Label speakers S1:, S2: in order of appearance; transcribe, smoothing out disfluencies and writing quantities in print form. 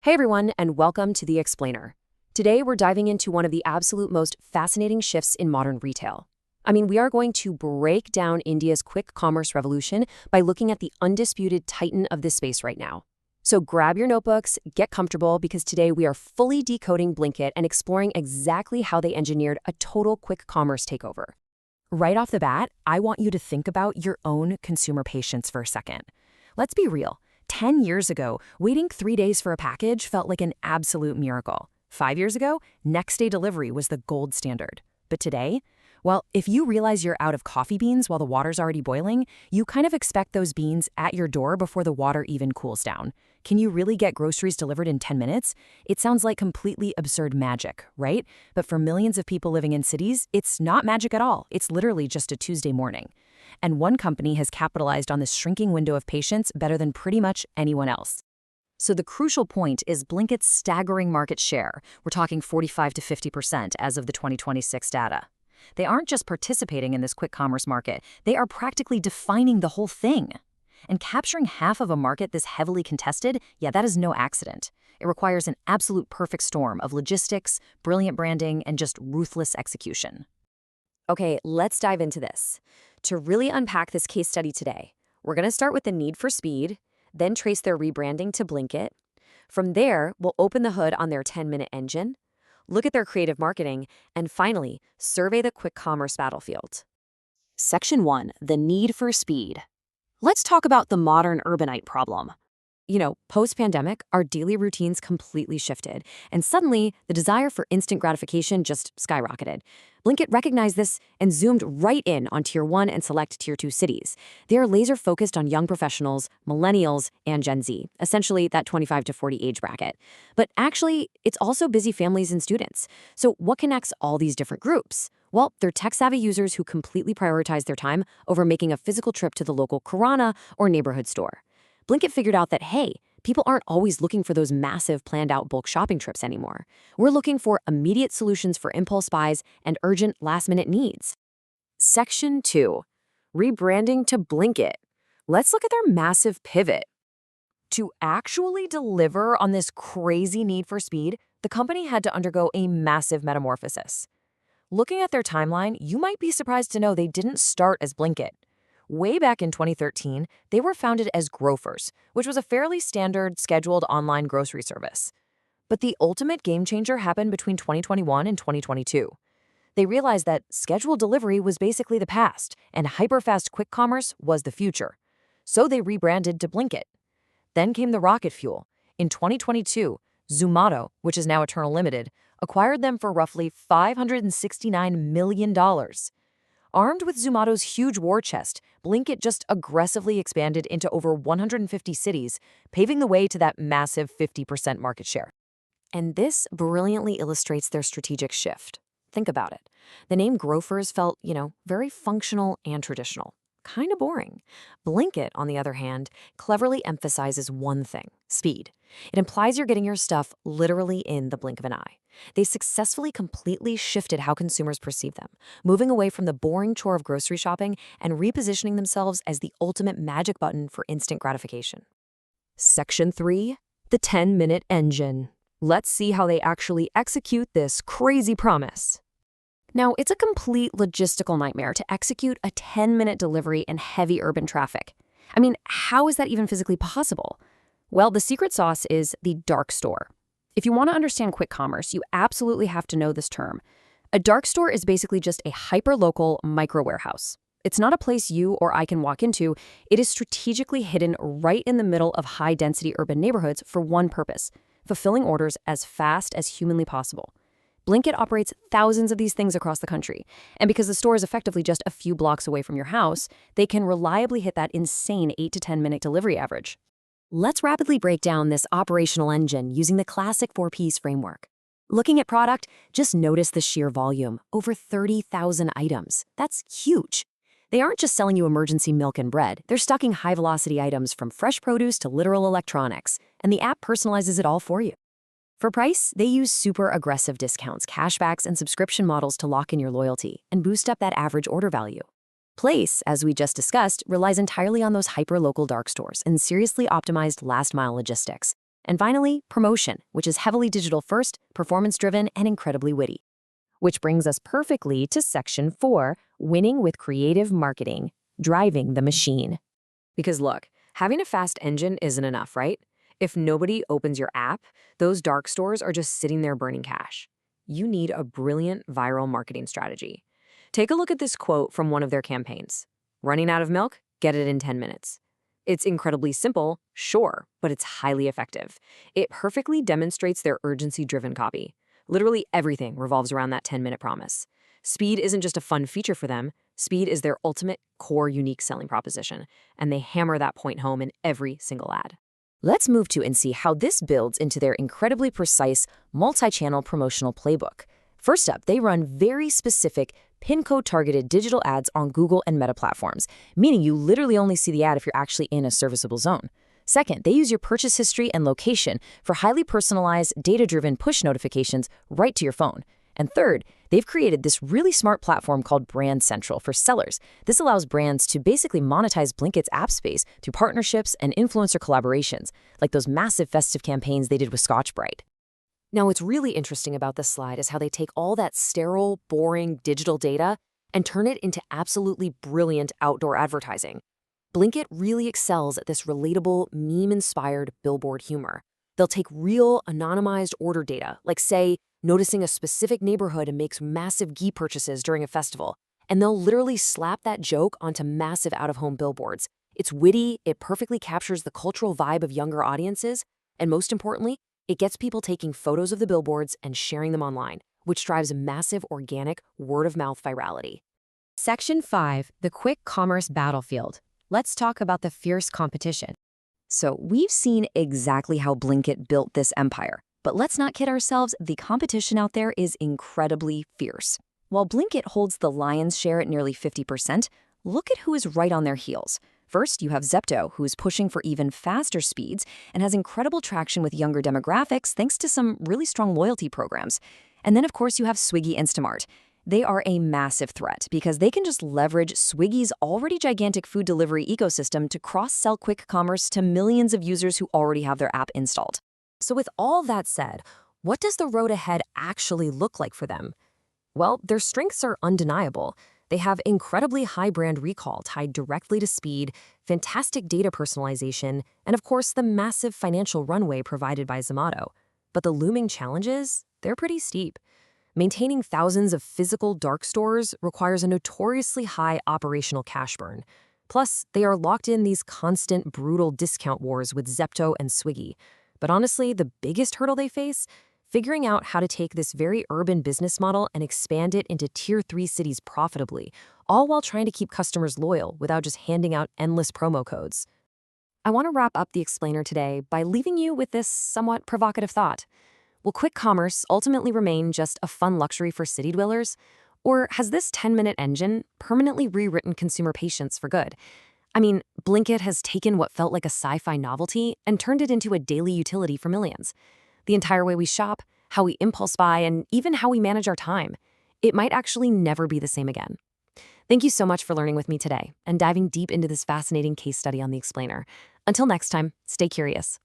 S1: Hey everyone, and welcome to The Explainer. Today we're diving into one of the absolute most fascinating shifts in modern retail. We are going to break down India's quick commerce revolution by looking at the undisputed titan of this space right now. So grab your notebooks, get comfortable, because today we are fully decoding Blinkit and exploring exactly how they engineered a total quick commerce takeover. Right off the bat, I want you to think about your own consumer patience for a second. Let's be real. 10 years ago, waiting 3 days for a package felt like an absolute miracle. 5 years ago, next-day delivery was the gold standard. But today, well, if you realize you're out of coffee beans while the water's already boiling, you kind of expect those beans at your door before the water even cools down. Can you really get groceries delivered in 10 minutes? It sounds like completely absurd magic, right? But for millions of people living in cities, it's not magic at all. It's literally just a Tuesday morning. And one company has capitalized on this shrinking window of patience better than pretty much anyone else. So the crucial point is Blinkit's staggering market share. We're talking 45 to 50% as of the 2026 data. They aren't just participating in this quick commerce market, they are practically defining the whole thing. And capturing half of a market this heavily contested, that is no accident. It requires an absolute perfect storm of logistics, brilliant branding, and just ruthless execution. Okay, let's dive into this. To really unpack this case study today, we're going to start with the need for speed, then trace their rebranding to Blinkit. From there, we'll open the hood on their 10-minute engine, look at their creative marketing, and finally, survey the quick commerce battlefield. Section 1, the need for speed. Let's talk about the modern urbanite problem. Post-pandemic, our daily routines completely shifted, and suddenly, the desire for instant gratification just skyrocketed. Blinkit recognized this and zoomed right in on Tier 1 and select Tier 2 cities. They are laser-focused on young professionals, millennials, and Gen Z, essentially that 25 to 40 age bracket. But actually, it's also busy families and students. So what connects all these different groups? Well, they're tech-savvy users who completely prioritize their time over making a physical trip to the local Kirana or neighborhood store. Blinkit figured out that, hey, people aren't always looking for those massive planned-out bulk shopping trips anymore. We're looking for immediate solutions for impulse buys and urgent last-minute needs. Section 2. Rebranding to Blinkit. Let's look at their massive pivot. To actually deliver on this crazy need for speed, the company had to undergo a massive metamorphosis. Looking at their timeline, you might be surprised to know they didn't start as Blinkit. Way back in 2013, they were founded as Grofers, which was a fairly standard, scheduled online grocery service. But the ultimate game changer happened between 2021 and 2022. They realized that scheduled delivery was basically the past, and hyper-fast quick commerce was the future. So they rebranded to Blinkit. Then came the rocket fuel. In 2022, Zomato, which is now Eternal Limited, acquired them for roughly $569 million. Armed with Zomato's huge war chest, Blinkit just aggressively expanded into over 150 cities, paving the way to that massive 50% market share. And this brilliantly illustrates their strategic shift. Think about it. The name Grofers felt, very functional and traditional. Kind of boring. Blinkit, on the other hand, cleverly emphasizes one thing: speed. It implies you're getting your stuff literally in the blink of an eye. They successfully completely shifted how consumers perceive them, moving away from the boring chore of grocery shopping and repositioning themselves as the ultimate magic button for instant gratification. Section 3, the 10-minute engine. Let's see how they actually execute this crazy promise. Now, it's a complete logistical nightmare to execute a 10-minute delivery in heavy urban traffic. How is that even physically possible? Well, the secret sauce is the dark store. If you want to understand quick commerce, you absolutely have to know this term. A dark store is basically just a hyper-local micro-warehouse. It's not a place you or I can walk into. It is strategically hidden right in the middle of high-density urban neighborhoods for one purpose: fulfilling orders as fast as humanly possible. Blinkit operates thousands of these things across the country, and because the store is effectively just a few blocks away from your house, they can reliably hit that insane 8 to 10-minute delivery average. Let's rapidly break down this operational engine using the classic 4Ps framework. Looking at product, just notice the sheer volume: over 30,000 items. That's huge. They aren't just selling you emergency milk and bread, they're stocking high-velocity items from fresh produce to literal electronics, and the app personalizes it all for you. For price, they use super aggressive discounts, cashbacks, and subscription models to lock in your loyalty and boost up that average order value. Place, as we just discussed, relies entirely on those hyper-local dark stores and seriously optimized last-mile logistics. And finally, promotion, which is heavily digital first, performance-driven, and incredibly witty. Which brings us perfectly to Section 4, winning with creative marketing, driving the machine. Because look, having a fast engine isn't enough, right? If nobody opens your app, those dark stores are just sitting there burning cash. You need a brilliant viral marketing strategy. Take a look at this quote from one of their campaigns. Running out of milk? Get it in 10 minutes. It's incredibly simple, sure, but it's highly effective. It perfectly demonstrates their urgency-driven copy. Literally everything revolves around that 10-minute promise. Speed isn't just a fun feature for them. Speed is their ultimate core unique selling proposition, and they hammer that point home in every single ad. Let's move to and see how this builds into their incredibly precise multi-channel promotional playbook. First up, they run very specific pin code-targeted digital ads on Google and Meta platforms, meaning you literally only see the ad if you're actually in a serviceable zone. Second, they use your purchase history and location for highly personalized, data-driven push notifications right to your phone. And third, they've created this really smart platform called Brand Central for sellers. This allows brands to basically monetize Blinkit's app space through partnerships and influencer collaborations, like those massive festive campaigns they did with Scotch-Brite. Now, what's really interesting about this slide is how they take all that sterile, boring digital data and turn it into absolutely brilliant outdoor advertising. Blinkit really excels at this relatable, meme-inspired billboard humor. They'll take real, anonymized order data, like, say, noticing a specific neighborhood and makes massive ghee purchases during a festival, and they'll literally slap that joke onto massive out-of-home billboards. It's witty, it perfectly captures the cultural vibe of younger audiences, and most importantly, it gets people taking photos of the billboards and sharing them online, which drives massive organic word-of-mouth virality. Section 5, the quick commerce battlefield. Let's talk about the fierce competition. So we've seen exactly how Blinkit built this empire. But let's not kid ourselves, the competition out there is incredibly fierce. While Blinkit holds the lion's share at nearly 50%, look at who is right on their heels. First, you have Zepto, who is pushing for even faster speeds and has incredible traction with younger demographics thanks to some really strong loyalty programs. And then, of course, you have Swiggy Instamart. They are a massive threat because they can just leverage Swiggy's already gigantic food delivery ecosystem to cross-sell quick commerce to millions of users who already have their app installed. So with all that said, what does the road ahead actually look like for them? Well, their strengths are undeniable. They have incredibly high brand recall tied directly to speed, fantastic data personalization, and of course the massive financial runway provided by Zomato. But the looming challenges, they're pretty steep. Maintaining thousands of physical dark stores requires a notoriously high operational cash burn. Plus, they are locked in these constant, brutal discount wars with Zepto and Swiggy. But honestly, the biggest hurdle they face? Figuring out how to take this very urban business model and expand it into Tier 3 cities profitably, all while trying to keep customers loyal without just handing out endless promo codes. I want to wrap up the explainer today by leaving you with this somewhat provocative thought. Will quick commerce ultimately remain just a fun luxury for city dwellers? Or has this 10-minute engine permanently rewritten consumer patience for good? I mean, Blinkit has taken what felt like a sci-fi novelty and turned it into a daily utility for millions. The entire way we shop, how we impulse buy, and even how we manage our time. It might actually never be the same again. Thank you so much for learning with me today and diving deep into this fascinating case study on the explainer. Until next time, stay curious.